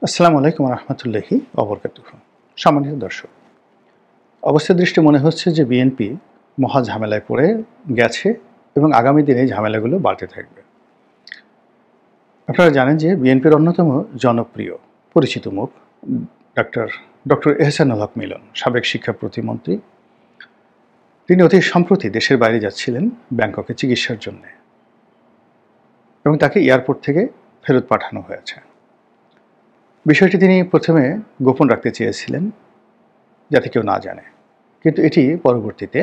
আসসালামু আলাইকুম রহমতুল্লাহি অবরকাতুহু। সম্মানিত দর্শক, অবস্থা দৃষ্টি মনে হচ্ছে যে বিএনপি মহা ঝামেলায় পড়ে গেছে এবং আগামী দিনে এই ঝামেলাগুলো বাড়তে থাকবে। আপনারা জানেন যে বিএনপির অন্যতম জনপ্রিয় পরিচিত মুখ ডক্টর ডক্টর এহসানুল হক মিলন, সাবেক শিক্ষা প্রতিমন্ত্রী। তিনি অতি সম্প্রতি দেশের বাইরে যাচ্ছিলেন ব্যাংককে চিকিৎসার জন্য এবং তাকে এয়ারপোর্ট থেকে ফেরত পাঠানো হয়েছে। বিষয়টি তিনি প্রথমে গোপন রাখতে চেয়েছিলেন যাতে কেউ না জানে, কিন্তু এটি পরবর্তীতে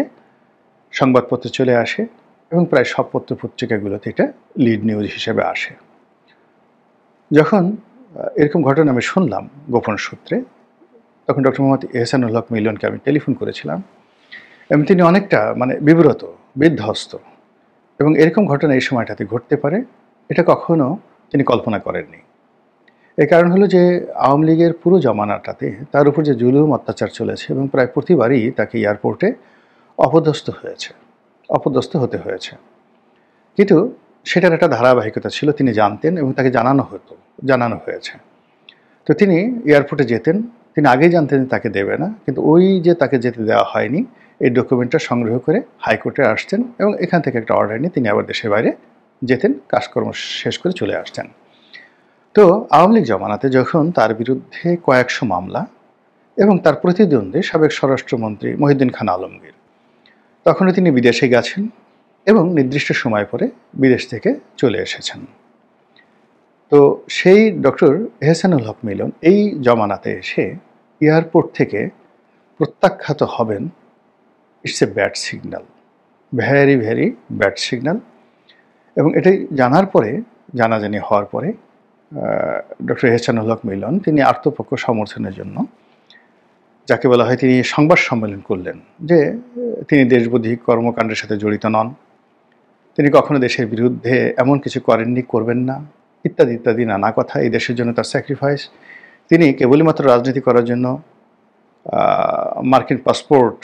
সংবাদপত্রে চলে আসে এবং প্রায় সব পত্রপত্রিকাগুলোতে এটা লিড নিউজ হিসেবে আসে। যখন এরকম ঘটনা আমি শুনলাম গোপন সূত্রে, তখন ডক্টর মোহাম্মদ এহসানুল হক মিলনকে আমি টেলিফোন করেছিলাম এবং তিনি অনেকটা বিব্রত, বিধ্বস্ত, এবং এরকম ঘটনা এই সময়টাতে ঘটতে পারে এটা কখনো তিনি কল্পনা করেননি। এর কারণ হলো যে আওয়ামী লীগের পুরো জমানাটাতে তার উপর যে জুলুম অত্যাচার চলেছে এবং প্রায় প্রতিবারই তাকে এয়ারপোর্টে অপদস্থ হতে হয়েছে। কিন্তু সেটার একটা ধারাবাহিকতা ছিল, তিনি জানতেন এবং তাকে জানানো হয়েছে। তো তিনি এয়ারপোর্টে যেতেন, তিনি আগেই জানতেন তাকে দেবে না, কিন্তু ওই যে তাকে যেতে দেওয়া হয়নি এই ডকুমেন্টটা সংগ্রহ করে হাইকোর্টে আসতেন এবং এখান থেকে একটা অর্ডার নিয়ে তিনি আবার দেশের বাইরে যেতেন, কাজকর্ম শেষ করে চলে আসতেন। তো আওয়ামী লীগ জমানাতে যখন তার বিরুদ্ধে কয়েকশো মামলা এবং তার প্রতিদ্বন্দ্বী সাবেক স্বরাষ্ট্রমন্ত্রী মহিউদ্দিন খান আলমগীর, তখনও তিনি বিদেশে গেছেন এবং নির্দিষ্ট সময় পরে বিদেশ থেকে চলে এসেছেন। তো সেই ডক্টর এহসানুল হক মিলন এই জমানাতে এসে এয়ারপোর্ট থেকে প্রত্যাখ্যাত হবেন, it's a bad signal, very very bad signal. এবং এটাই জানাজানি হওয়ার পরে ডক্টর এহসানুল হক মিলন তিনি আত্মপক্ষ সমর্থনের জন্য, যাকে বলা হয়, তিনি সংবাদ সম্মেলন করলেন যে তিনি দেশবিরোধী কর্মকাণ্ডের সাথে জড়িত নন, তিনি কখনো দেশের বিরুদ্ধে এমন কিছু করেননি, করবেন না, ইত্যাদি ইত্যাদি নানা কথা। এই দেশের জন্য তার স্যাক্রিফাইস, তিনি কেবলমাত্র রাজনীতি করার জন্য মার্কিন পাসপোর্ট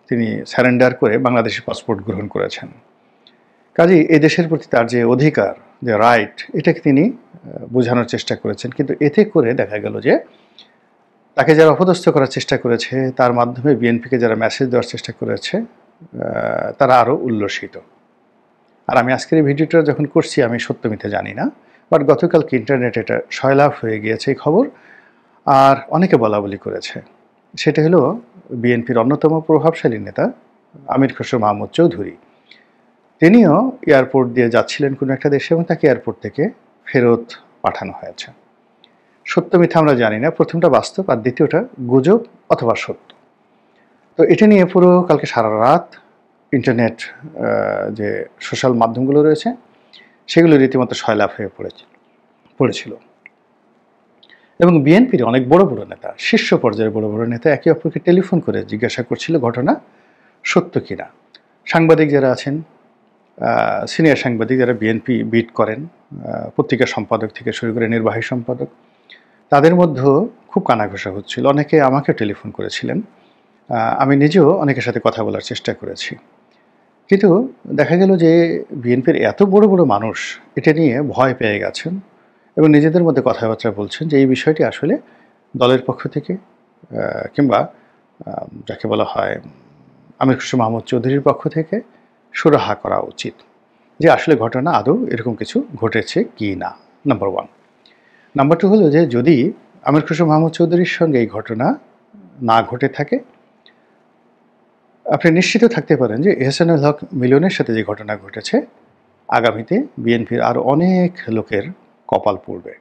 তিনি স্যারেন্ডার করে বাংলাদেশি পাসপোর্ট গ্রহণ করেছেন। কাজেই এই দেশের প্রতি তার যে অধিকার, যে রাইট, এটাকে তিনি বোঝানোর চেষ্টা করেছেন। কিন্তু এতে করে দেখা গেল যে তাকে যারা অপদস্থ করার চেষ্টা করেছে, তার মাধ্যমে বিএনপিকে যারা মেসেজ দেওয়ার চেষ্টা করেছে, তারা আরও উল্লসিত। আর আমি আজকের এই ভিডিওটা যখন করছি আমি সত্য মিথ্যে জানি না, বাট গতকালকে ইন্টারনেটে এটা সয়লাভ হয়ে গিয়েছে এই খবর, আর অনেকে বলাবলি করেছে। সেটা হলো বিএনপির অন্যতম প্রভাবশালী নেতা আমির খসরু মাহমুদ চৌধুরী। তিনিও এয়ারপোর্ট দিয়ে যাচ্ছিলেন কোনো একটা দেশে এবং তাকে এয়ারপোর্ট থেকে ফেরত পাঠানো হয়েছে। সত্য মিথ্যা আমরা জানি না, প্রথমটা বাস্তব আর দ্বিতীয়টা গুজব অথবা সত্য। তো এটা নিয়ে পুরো কালকে সারা রাত ইন্টারনেট, যে সোশ্যাল মাধ্যমগুলো রয়েছে, সেগুলো রীতিমতো সয়লাভ হয়ে পড়েছিল। এবং বিএনপির অনেক বড় বড় নেতা, শীর্ষ পর্যায়ের বড় বড় নেতা একে অপরকে টেলিফোন করে জিজ্ঞাসা করছিল ঘটনা সত্য কিনা। সাংবাদিক যারা আছেন, সিনিয়র সাংবাদিক যারা বিএনপি বিট করেন, পত্রিকা সম্পাদক থেকে শুরু করে নির্বাহী সম্পাদক, তাদের মধ্যেও খুব কানাঘষা হচ্ছিল। অনেকে আমাকে টেলিফোন করেছিলেন, আমি নিজেও অনেকের সাথে কথা বলার চেষ্টা করেছি। কিন্তু দেখা গেল যে বিএনপির এত বড় বড় মানুষ এটা নিয়ে ভয় পেয়ে গেছেন এবং নিজেদের মধ্যে কথাবার্তা বলছেন যে এই বিষয়টি আসলে দলের পক্ষ থেকে কিংবা যাকে বলা হয় আমির খসরু মাহমুদ চৌধুরীর পক্ষ থেকে সুরাহা করা উচিত যে আসলে ঘটনা আদৌ এরকম কিছু ঘটেছে কি না, নাম্বার ওয়ান। নাম্বার টু হলো যে যদি আমির খসরু মাহমুদ চৌধুরীর সঙ্গে এই ঘটনা না ঘটে থাকে, আপনি নিশ্চিত থাকতে পারেন যে এহসানুল হক মিলনের সাথে যে ঘটনা ঘটেছে, আগামীতে বিএনপির আরও অনেক লোকের কপাল পড়বে,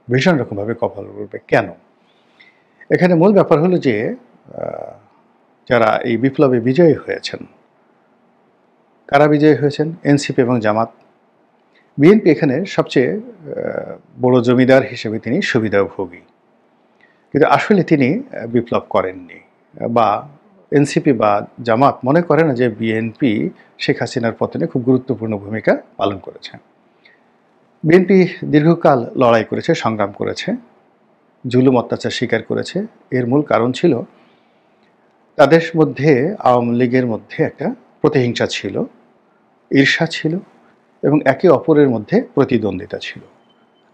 ভীষণ রকমভাবে কপাল পড়বে। কেন? এখানে মূল ব্যাপার হলো যে যারা এই বিপ্লবে বিজয়ী হয়েছেন, কারা বিজয়ী হয়েছেন? এনসিপি এবং জামাত। বিএনপি এখানে সবচেয়ে বড় জমিদার হিসেবে তিনি সুবিধাভোগী, কিন্তু আসলে তিনি বিপ্লব করেননি, বা এনসিপি বা জামাত মনে করে না যে বিএনপি শেখ হাসিনার পতনে খুব গুরুত্বপূর্ণ ভূমিকা পালন করেছে। বিএনপি দীর্ঘকাল লড়াই করেছে, সংগ্রাম করেছে, জুলুম অত্যাচার স্বীকার করেছে। এর মূল কারণ ছিল তাদের মধ্যে, আওয়ামী লীগের মধ্যে একটা প্রতিহিংসা ছিল, ঈর্ষা ছিল এবং একে অপরের মধ্যে প্রতিদ্বন্দ্বিতা ছিল।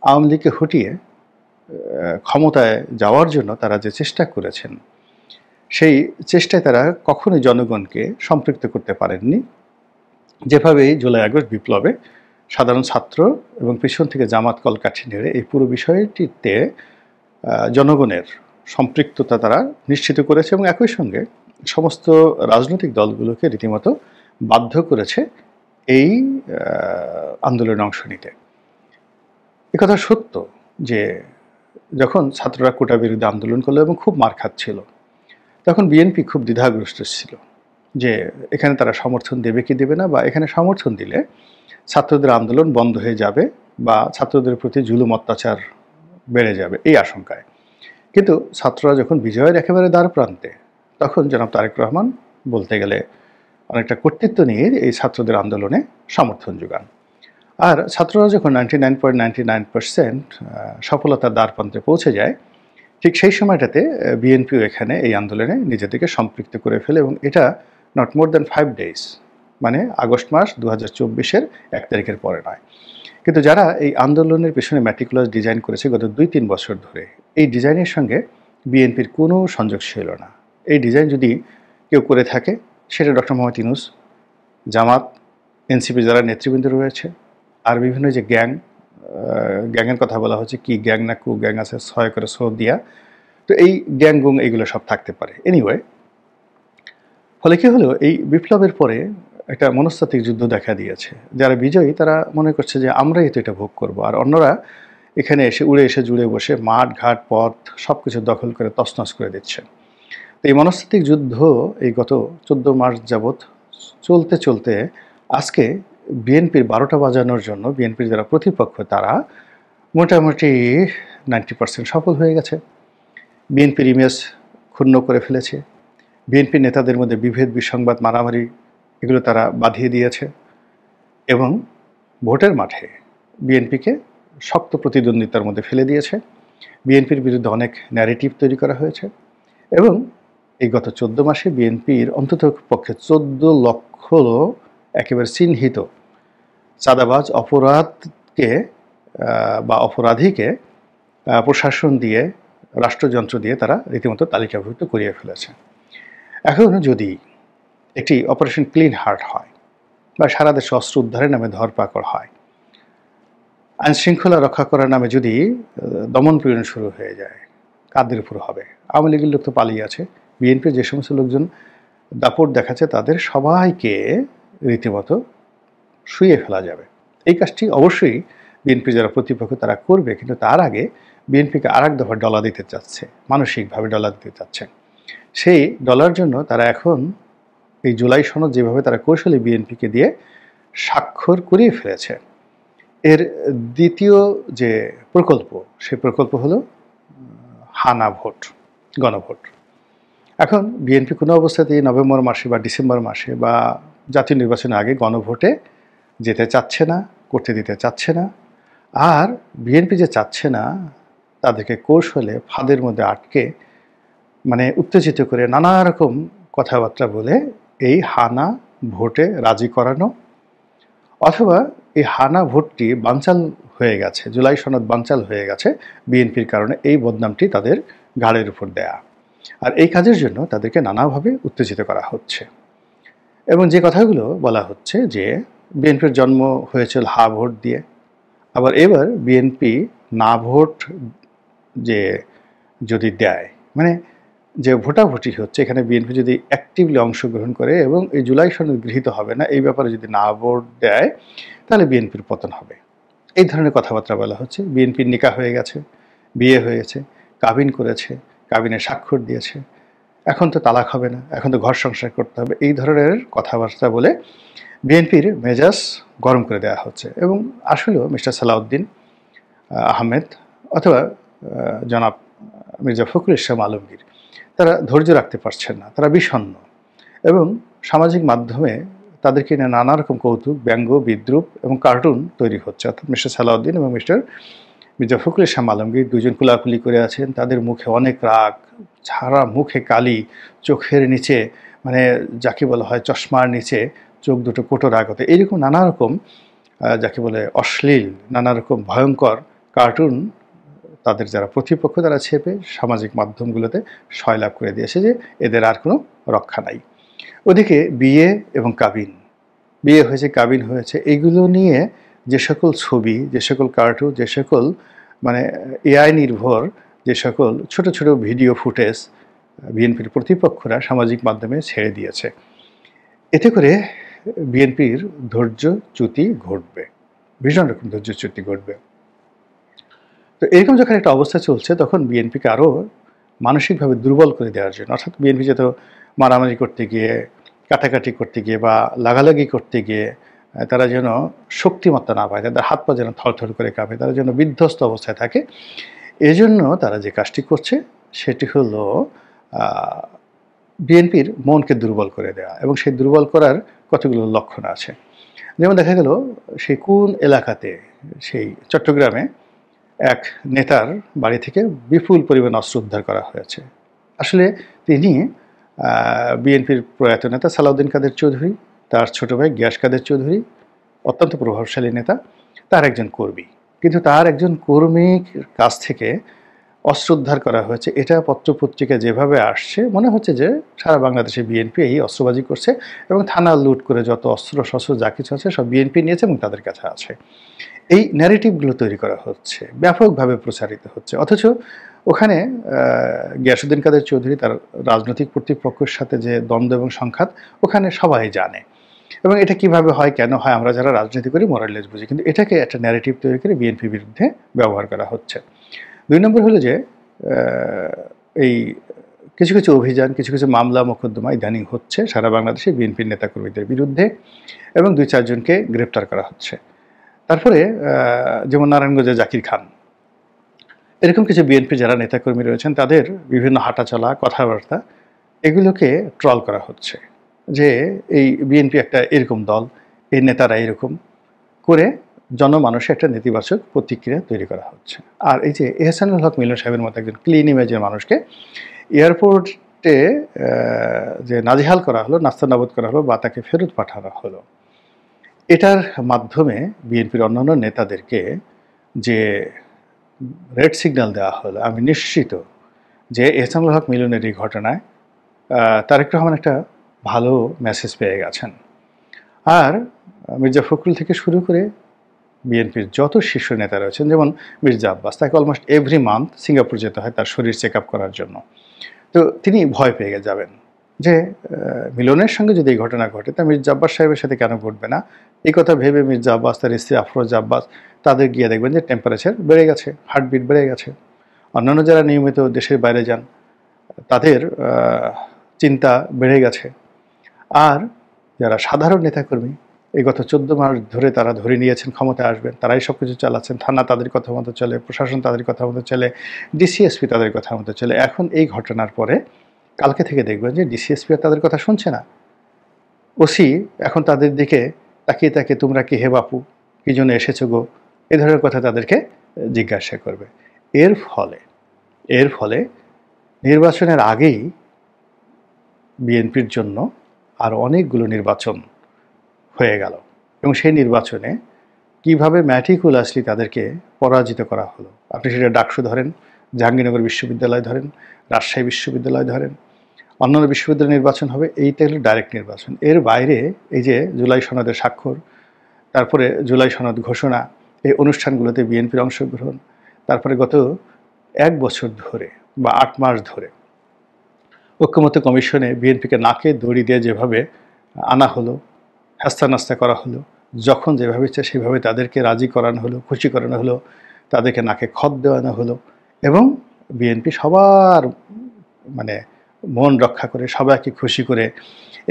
আওয়ামী লীগকে হটিয়ে ক্ষমতায় যাওয়ার জন্য তারা যে চেষ্টা করেছেন, সেই চেষ্টায় তারা কখনোই জনগণকে সম্পৃক্ত করতে পারেননি। যেভাবে এই জুলাই আগস্ট বিপ্লবে সাধারণ ছাত্র এবং পিছন থেকে জামাত কলকাঠি নেড়ে এই পুরো বিষয়টিতে জনগণের সম্পৃক্ততা তারা নিশ্চিত করেছে এবং একই সঙ্গে সমস্ত রাজনৈতিক দলগুলোকে রীতিমতো বাধ্য করেছে এই আন্দোলনে অংশ নিতে। একথা সত্য যে যখন ছাত্ররা কোটা বিরোধী আন্দোলন করলো এবং খুব মার খাচ্ছিল, তখন বিএনপি খুব দ্বিধাগ্রস্ত ছিল যে এখানে তারা সমর্থন দেবে কি দেবে না, বা এখানে সমর্থন দিলে ছাত্রদের আন্দোলন বন্ধ হয়ে যাবে বা ছাত্রদের প্রতি জুলুম অত্যাচার বেড়ে যাবে এই আশঙ্কায়। কিন্তু ছাত্ররা যখন বিজয়ের একেবারে দ্বার প্রান্তে, তখন জনাব তারেক রহমান বলতে গেলে অনেকটা কর্তৃত্ব নিয়ে এই ছাত্রদের আন্দোলনে সমর্থন যোগান। আর ছাত্ররা যখন 99.99% সফলতার দ্বার প্রান্তে পৌঁছে যায়, ঠিক সেই সময়টাতে বিএনপিও এখানে এই আন্দোলনে নিজেদেরকে সম্পৃক্ত করে ফেলে এবং এটা নট মোর দ্যান 5 days, মানে আগস্ট মাস 2024-এর 1 তারিখের পরে নয়। কিন্তু যারা এই আন্দোলনের পেছনে ম্যাটিকুলাস ডিজাইন করেছে গত 2-3 বছর ধরে, এই ডিজাইনের সঙ্গে বিএনপির কোনো সংযোগ ছিল না। এই ডিজাইন যদি কেউ করে থাকে, সেটা ডক্টর মোহাম্মদ ইউনূস, জামাত, এনসিপি যারা নেতৃবৃন্দ রয়েছে, আর বিভিন্ন যে গ্যাংয়ের কথা বলা হচ্ছে, কি গ্যাং না কু গ্যাং আছে, 6 করে সো দিয়া, তো এই গ্যাং গুং এগুলো সব থাকতে পারে। এনিওয়ে, ফলে কি হলো, এই বিপ্লবের পরে একটা মনস্তাত্ত্বিক যুদ্ধ দেখা দিয়েছে। যারা বিজয়ী তারা মনে করছে যে আমরাই তো এটা ভোগ করব, আর অন্যরা এখানে এসে উড়ে এসে জুড়ে বসে মাঠ ঘাট পথ সব কিছু দখল করে তছনছ করে দিচ্ছে। তো এই মনস্তাত্ত্বিক যুদ্ধ এই গত 14 মাস যাবৎ চলতে চলতে আজকে বিএনপির 12টা বাজানোর জন্য বিএনপির যারা প্রতিপক্ষ তারা মোটামুটি 90% সফল হয়ে গেছে। বিএনপির ইমেজ ক্ষুণ্ণ করে ফেলেছে। বিএনপির নেতাদের মধ্যে বিভেদ, বিসংবাদ, মারামারি এগুলো তারা বাঁধিয়ে দিয়েছে এবং ভোটের মাঠে বিএনপিকে শক্ত প্রতিদ্বন্দ্বিতার মধ্যে ফেলে দিয়েছে। বিএনপির বিরুদ্ধে অনেক ন্যারেটিভ তৈরি করা হয়েছে এবং এই গত 14 মাসে বিএনপির অন্তত পক্ষে 14 লক্ষ একেবারে চিহ্নিত চাঁদাবাজ অপরাধকে বা অপরাধীকে প্রশাসন দিয়ে, রাষ্ট্রযন্ত্র দিয়ে তারা রীতিমতো তালিকাভুক্ত করিয়ে ফেলেছে। এখন যদি একটি অপারেশন ক্লিন হার্ট হয় বা সারা দেশে অস্ত্র উদ্ধারের নামে ধরপাকড় হয়, আইনশৃঙ্খলা রক্ষা করার নামে যদি দমন পীড়ন শুরু হয়ে যায়, কাদের উপর হবে? আওয়ামী লীগের লোক তো পালিয়ে আছে। বিএনপির যে সমস্ত লোকজন দাপট দেখাচ্ছে তাদের সবাইকে রীতিমতো শুইয়ে ফেলা যাবে। এই কাজটি অবশ্যই বিএনপি যারা প্রতিপক্ষ তারা করবে, কিন্তু তার আগে বিএনপিকে আর এক দফা ডলা দিতে চাচ্ছে, মানসিকভাবে ডলা দিতে চাচ্ছে। সেই ডলার জন্য তারা এখন এই জুলাই সনদ যেভাবে তারা কৌশলী বিএনপিকে দিয়ে স্বাক্ষর করিয়ে ফেলেছে, এর দ্বিতীয় যে প্রকল্প, সেই প্রকল্প হলো হানা ভোট, গণভোট। এখন বিএনপি কোনো অবস্থাতেই নভেম্বর মাসে বা ডিসেম্বর মাসে বা জাতীয় নির্বাচনের আগে গণভোটে যেতে চাচ্ছে না, করতে দিতে চাচ্ছে না। আর বিএনপি যে চাচ্ছে না, তাদেরকে কৌশলে ফাঁদের মধ্যে আটকে, মানে উত্তেজিত করে নানা রকম কথাবার্তা বলে এই হানা ভোটে রাজি করানো, অথবা এই হানা ভোটটি বানচাল হয়ে গেছে, জুলাই সনদ বানচাল হয়ে গেছে বিএনপির কারণে, এই বদনামটি তাদের ঘাড়ের উপর দেয়া। আর এই কাজের জন্য তাদেরকে নানাভাবে উত্তেজিত করা হচ্ছে এবং যে কথাগুলো বলা হচ্ছে যে বিএনপির জন্ম হয়েছিল হা ভোট দিয়ে, আবার এবার বিএনপি না ভোট যে যদি দেয়, মানে যে ভোটাভুটি হচ্ছে, এখানে বিএনপি যদি অ্যাক্টিভলি অংশগ্রহণ করে এবং এই জুলাই সনদ গৃহীত হবে না এই ব্যাপারে যদি না ভোট দেয়, তাহলে বিএনপির পতন হবে। এই ধরনের কথাবার্তা বলা হচ্ছে। বিএনপির নিকাহ হয়ে গেছে, বিয়ে হয়েছে, কাবিন করেছে, কাবিনে স্বাক্ষর দিয়েছে, এখন তো তালাক হবে না, এখন তো ঘর সংসার করতে হবে, এই ধরনের কথাবার্তা বলে বিএনপির মেজাজ গরম করে দেওয়া হচ্ছে। এবং আসলেও মিস্টার সালাউদ্দিন আহমেদ অথবা জনাব মির্জা ফখরুল ইসলাম আলমগীর তারা ধৈর্য রাখতে পারছেন না, তারা বিষণ্ণ এবং সামাজিক মাধ্যমে তাদেরকে নিয়ে নানা রকম কৌতুক, ব্যঙ্গ, বিদ্রুপ এবং কার্টুন তৈরি হচ্ছে। অর্থাৎ মিস্টার সালাউদ্দিন এবং মিস্টার মির্জা ফখরুল ইসলাম আলমগীর দুজন কুলাকুলি করে আছেন, তাদের মুখে অনেক রাগ, সারা মুখে কালি, চোখের নিচে মানে যাকে বলা হয় চশমার নিচে চোখ দুটো কোটো রাগতে, এইরকম নানা রকম যাকে বলে অশ্লীল, নানা রকম ভয়ঙ্কর কার্টুন তাদের যারা প্রতিপক্ষ তারা ছেপে সামাজিক মাধ্যমগুলোতে সয়লাভ করে দিয়েছে যে এদের আর কোনো রক্ষা নাই। ওদিকে বিয়ে এবং কাবিন, বিয়ে হয়েছে কাবিন হয়েছে, এগুলো নিয়ে যে সকল ছবি, যে সকল কার্টুন, যে সকল মানে এআই নির্ভর যে সকল ছোট ছোট ভিডিও ফুটেজ বিএনপির প্রতিপক্ষরা সামাজিক মাধ্যমে ছেড়ে দিয়েছে, এতে করে বিএনপির ধৈর্যচ্যুতি ঘটবে, ভীষণ রকম ধৈর্যচ্যুতি ঘটবে। তো এরকম যখন একটা অবস্থা চলছে তখন বিএনপিকে আরও মানসিকভাবে দুর্বল করে দেওয়ার জন্য, অর্থাৎ বিএনপি যত মারামারি করতে গিয়ে, কাটাকাটি করতে গিয়ে বা লাগালাগি করতে গিয়ে তারা যেন শক্তিমত্তা না পায়, তাদের হাত পা যেন থরথর করে কাঁপে, তারা যেন বিধ্বস্ত অবস্থায় থাকে, এজন্য তারা যে কাজটি করছে সেটি হলো বিএনপির মনকে দুর্বল করে দেওয়া। এবং সেই দুর্বল করার কতগুলো লক্ষণ আছে। যেমন দেখা গেল সেই কোন এলাকাতে, সেই চট্টগ্রামে এক নেতার বাড়ি থেকে বিপুল পরিমাণ অস্ত্র উদ্ধার করা হয়েছে। আসলে তিনি বিএনপির প্রয়াত নেতা সালাউদ্দিন কাদের চৌধুরী, তার ছোট ভাই গিয়াস কাদের চৌধুরী, অত্যন্ত প্রভাবশালী নেতা, তার একজন কর্মী। কিন্তু তার একজন কর্মীর কাছ থেকে অস্ত্র উদ্ধার করা হয়েছে, এটা পত্রপত্রিকা যেভাবে আসছে মনে হচ্ছে যে সারা বাংলাদেশে বিএনপি এই অস্ত্রবাজি করছে এবং থানা লুট করে যত অস্ত্র শস্ত্র যা কিছু আছে সব বিএনপি নিয়েছে এবং তাদের কাছে আছে। এই ন্যারেটিভগুলো তৈরি করা হচ্ছে, ব্যাপকভাবে প্রচারিত হচ্ছে। অথচ ওখানে গিয়াসউদ্দিন কাদের চৌধুরী তার রাজনৈতিক প্রতিপক্ষের সাথে যে দ্বন্দ্ব এবং সংঘাত ওখানে সবাই জানে, এবং এটা কিভাবে হয়, কেন হয়, আমরা যারা রাজনীতি করি মোরালেস বুঝি, কিন্তু এটাকে একটা ন্যারেটিভ তৈরি করে বিএনপির বিরুদ্ধে ব্যবহার করা হচ্ছে। 2 নম্বর হলো যে এই কিছু কিছু অভিযান, কিছু কিছু মামলা মোকদ্দমা ইদানিং হচ্ছে সারা বাংলাদেশে বিএনপির নেতাকর্মীদের বিরুদ্ধে এবং 2-4 জনকে গ্রেপ্তার করা হচ্ছে। তারপরে যেমন নারায়ণগঞ্জে জাকির খান, এরকম কিছু বিএনপির যারা নেতাকর্মী রয়েছেন তাদের বিভিন্ন হাঁটাচলা, কথাবার্তা, এগুলোকে ট্রল করা হচ্ছে যে এই বিএনপি একটা এরকম দল, এই নেতারা এরকম করে জনমানসে একটা নেতিবাচক প্রতিক্রিয়া তৈরি করা হচ্ছে। আর এই যে এহসানুল হক মিলন সাহেবের মতো একজন ক্লিন ইমেজের মানুষকে এয়ারপোর্টে যে নাজেহাল করা হলো, নাস্তানাবুদ করা হলো বা তাকে ফেরত পাঠানো হলো, এটার মাধ্যমে বিএনপির অন্যান্য নেতাদেরকে যে রেড সিগন্যাল দেওয়া হলো, আমি নিশ্চিত যে এহসানুল হক মিলনের এই ঘটনায় তারেক রহমান একটা ভালো মেসেজ পেয়ে গেছেন। আর মির্জা ফখরুল থেকে শুরু করে বিএনপির যত শীর্ষ নেতা রয়েছেন, যেমন মির্জা আব্বাস, তাকে অলমোস্ট এভরি মান্থ সিঙ্গাপুর যেতে হয় তার শরীর চেক আপ করার জন্য। তো তিনি ভয় পেয়ে যাবেন যে মিলনের সঙ্গে যদি এই ঘটনা ঘটে তা মির্জা আব্বাস সাহেবের সাথে কেন ঘটবে না, এই কথা ভেবে মির্জা আব্বাস, তার স্ত্রী আফরোজা আব্বাস, তাদের গিয়ে দেখবেন যে টেম্পারেচার বেড়ে গেছে, হার্টবিট বেড়ে গেছে। অন্যান্য যারা নিয়মিত দেশের বাইরে যান তাদের চিন্তা বেড়ে গেছে। আর যারা সাধারণ নেতাকর্মী, এই গত 14 মাস ধরে তারা ধরে নিয়েছেন ক্ষমতায় আসবেন, তারাই সব কিছু চালাচ্ছেন, থানা তাদের কথা মতো চলে, প্রশাসন তাদের কথা মতো চলে, ডিসিএসপি তাদের কথা মতো চলে। এখন এই ঘটনার পরে কালকে থেকে দেখবেন যে ডিসিএসপি আর তাদের কথা শুনছে না, ওসি এখন তাদের দিকে তাকিয়ে তাকিয়ে তোমরা কি হে বাপু, কী জন্য এসেছো গো, এ ধরনের কথা তাদেরকে জিজ্ঞাসা করবে। এর ফলে নির্বাচনের আগেই বিএনপির জন্য আরও অনেকগুলো নির্বাচন হয়ে গেল, এবং সেই নির্বাচনে কিভাবে ম্যাটিকুলাসলি তাদেরকে পরাজিত করা হলো। আপনি সেটা ডাকসু ধরেন, জাহাঙ্গীরনগর বিশ্ববিদ্যালয় ধরেন, রাজশাহী বিশ্ববিদ্যালয় ধরেন, অন্যান্য বিশ্ববিদ্যালয় নির্বাচন হবে, এইটা হলো ডাইরেক্ট নির্বাচন। এর বাইরে এই যে জুলাই সনদের স্বাক্ষর, তারপরে জুলাই সনদ ঘোষণা, এই অনুষ্ঠানগুলোতে বিএনপির অংশগ্রহণ, তারপরে গত 1 বছর ধরে বা 8 মাস ধরে ঐক্যমত্য কমিশনে বিএনপিকে নাকে দড়ি দিয়ে যেভাবে আনা হলো, হাস্তা নাস্তা করা হলো, যখন যেভাবে ইচ্ছা সেভাবে তাদেরকে রাজি করানো হলো, খুশি করানো হলো, তাদেরকে নাকে খত দেওয়ানো হলো, এবং বিএনপি সবার মানে মন রক্ষা করে, সবাইকে খুশি করে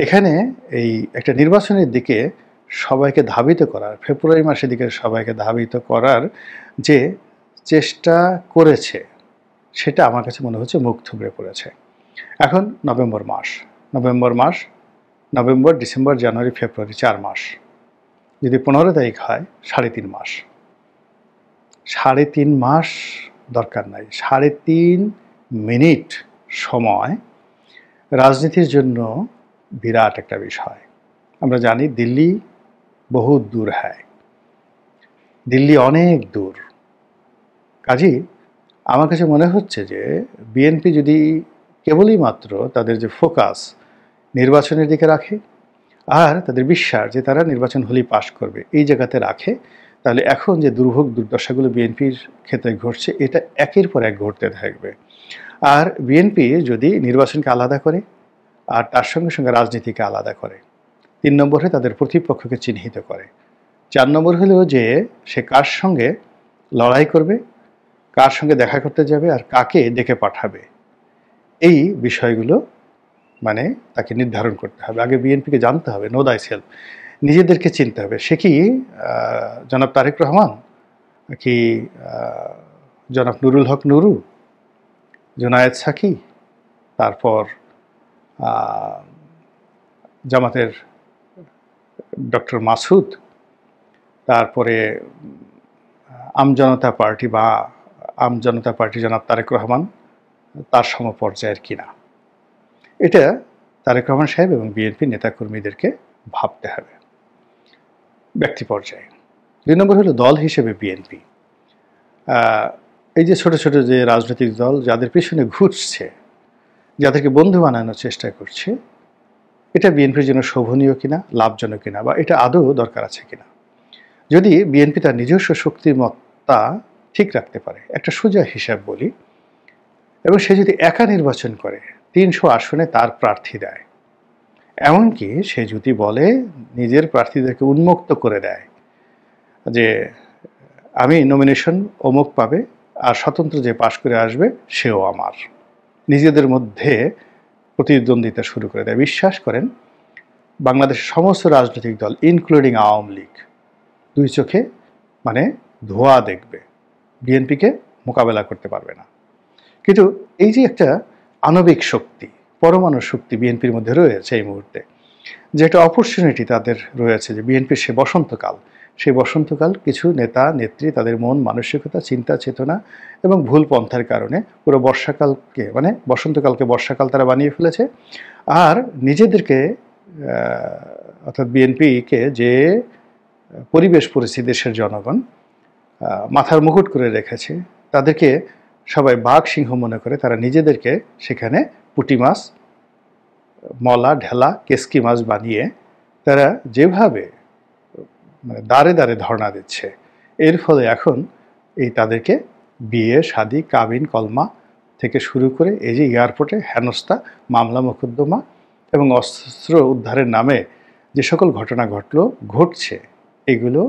এখানে এই একটা নির্বাচনের দিকে সবাইকে ধাবিত করার, ফেব্রুয়ারি মাসের দিকে সবাইকে ধাবিত করার যে চেষ্টা করেছে, সেটা আমার কাছে মনে হচ্ছে মুখ থুবড়ে পড়েছে। এখন নভেম্বর, ডিসেম্বর, জানুয়ারি, ফেব্রুয়ারি, 4 মাস। যদি 15 তারিখ হয় 3.5 মাস। 3.5 মাস দরকার নাই, 3.5 মিনিট সময় রাজনীতির জন্য বিরাট একটা বিষয়। আমরা জানি দিল্লি বহুত দূর হয়, দিল্লি অনেক দূর, কাজেই আমার কাছে মনে হচ্ছে যে বিএনপি যদি কেবলই মাত্র তাদের যে ফোকাস নির্বাচনের দিকে রাখে আর তাদের বিশ্বাস যে তারা নির্বাচন হলেই পাশ করবে এই জায়গাতে রাখে, তাহলে এখন যে দুর্ভোগ দুর্দশাগুলো বিএনপির ক্ষেত্রে ঘটছে এটা একের পর এক ঘটতে থাকবে। আর বিএনপি যদি নির্বাচনকে আলাদা করে আর তার সঙ্গে সঙ্গে রাজনীতিকে আলাদা করে, ৩ নম্বরে তাদের প্রতিপক্ষকে চিহ্নিত করে, ৪ নম্বর হলেও যে সে কার সঙ্গে লড়াই করবে, কার সঙ্গে দেখা করতে যাবে আর কাকে ডেকে পাঠাবে, এই বিষয়গুলো মানে তাকে নির্ধারণ করতে হবে। আগে বিএনপিকে জানতে হবে, নো দাই সেলফ, নিজেদেরকে চিনতে হবে। সে কি জনাব তারেক রহমান, কি জনাব নুরুল হক নুরু, জুনায়েদ সাকি, তারপর জামাতের ডক্টর মাসুদ, তারপরে আমজনতা পার্টি বা আমজনতা পার্টি জনাব তারেক রহমান তার সমপর্যায়ের কিনা, এটা তারেক রহমান সাহেব এবং বিএনপি নেতাকর্মীদেরকে ভাবতে হবে ব্যক্তি পর্যায়ে। ২ নম্বর হলো দল হিসেবে বিএনপি, এই যে ছোট ছোট যে রাজনৈতিক দল যাদের পিছনে ঘুরছে, যাদেরকে বন্ধু বানানোর চেষ্টা করছে, এটা বিএনপির জন্য শোভনীয় কিনা, লাভজনক কিনা, বা এটা আদৌ দরকার আছে কিনা। যদি বিএনপি তার নিজস্ব শক্তিমত্তা ঠিক রাখতে পারে, একটা সোজা হিসাব বলি, এবং সে যদি একা নির্বাচন করে ৩০০ আসনে তার প্রার্থী দেয়, এমনকি সে যদি বলে নিজের প্রার্থীদেরকে উন্মুক্ত করে দেয় যে আমি নমিনেশন অমুক পাবে আর স্বতন্ত্র যে পাশ করে আসবে সেও আমার, নিজেদের মধ্যে প্রতিদ্বন্দ্বিতা শুরু করে দেয়, বিশ্বাস করেন বাংলাদেশের সমস্ত রাজনৈতিক দল ইনক্লুডিং আওয়ামী লীগ ২ চোখে মানে ধোঁয়া দেখবে, বিএনপিকে মোকাবেলা করতে পারবে না। কিন্তু এই যে একটা আণবিক শক্তি, পরমাণু শক্তি বিএনপির মধ্যে রয়েছে এই মুহূর্তে, যে একটা অপরচুনিটি তাদের রয়েছে, যে বিএনপির সে বসন্তকাল, সেই বসন্তকাল কিছু নেতা নেত্রী তাদের মন মানসিকতা, চিন্তা চেতনা এবং ভুল পন্থার কারণে পুরো বর্ষাকালকে মানে বসন্তকালকে বর্ষাকাল তারা বানিয়ে ফেলেছে। আর নিজেদেরকে অর্থাৎ বিএনপিকে যে পরিবেশ পরিস্থিতি দেশের জনগণ মাথার মুকুট করে রেখেছে, তাদেরকে সবাই বাঘ সিংহ মনে করে তারা নিজেদেরকে সেখানে পুঁটি মাছ, মলা, ঢেলা, কেসকি মাছ বানিয়ে তারা যেভাবে মানে দাঁড়ে দাঁড়ে ধর্ণা দিচ্ছে, এর ফলে এখন এই তাদেরকে বিয়ে শাদী কাবিন কলমা থেকে শুরু করে এই যে এয়ারপোর্টে হেনস্থা, মামলা মোকদ্দমা এবং অস্ত্র উদ্ধারের নামে যে সকল ঘটনা ঘটছে, এগুলো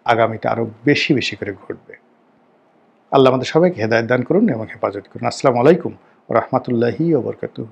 আগামীতে আরও বেশি বেশি করে ঘটবে। আল্লাহ আমাদের সবাইকে হেদায়েত দান করুন এবং হেফাজত করুন। আসসালামু আলাইকুম ওয়া রাহমাতুল্লাহি ওয়া বারাকাতুহু।